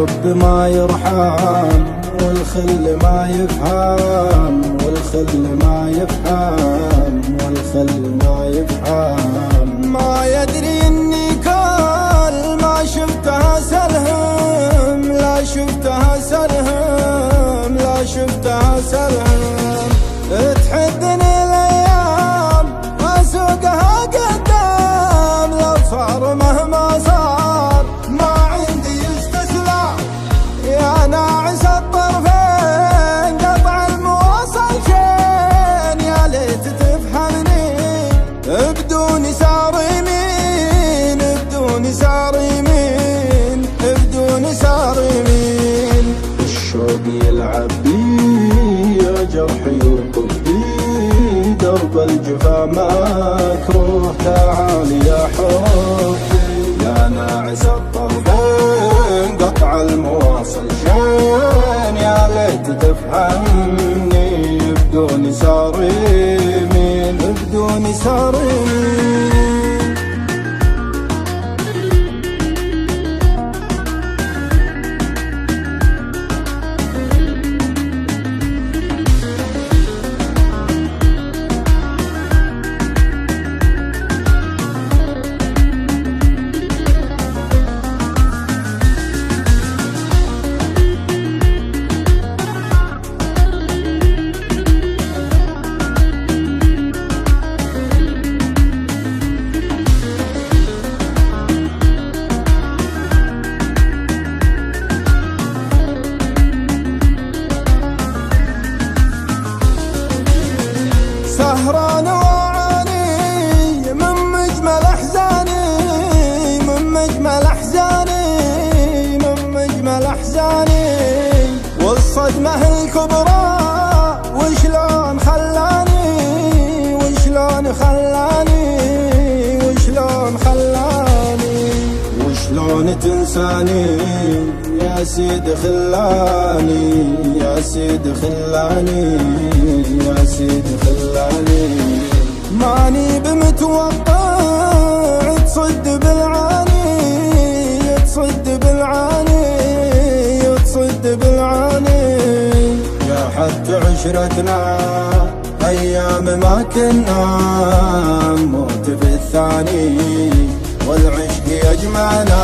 الحب ما يرحم والخل ما يفهم، والخل ما يفهم، والخل ما يفهم. ما يدري اني كل ما شفتها سلهم، لا شفتها سلهم، لا شفتها سلهم. تحدني الايام واسوقها قدام، لو صار مهما صار ما عندي استسلام. يا ناعس الطرفين قطع المواصل شين، يا ليت تفهمني بدون سار يمين، بدون سار يمين، بدون سار يمين. الشوق يلعب بي يا جرحي وقلبي، درب الجفا مكروه تعال يا حبي. يا ناعس الطرفين قطع المواصل شين، يا ليت تفهمني بدون سار يمين، بدون سار يمين. سهران وعاني من مجمل احزاني، من مجمل احزاني، من مجمل احزاني. والصدمة الكبرى وشلون خلاني، وشلون خلاني، وشلون خلاني. وشلون تنساني يا سيد خلاني، يا سيد خلاني، يا سيد خلاني. ماني بمتوقع تصد بالعاني، تصد بالعاني، تصد بالعاني. يا حد عشرتنا ايام ما كنا، موت في الثاني والعشق يجمعنا.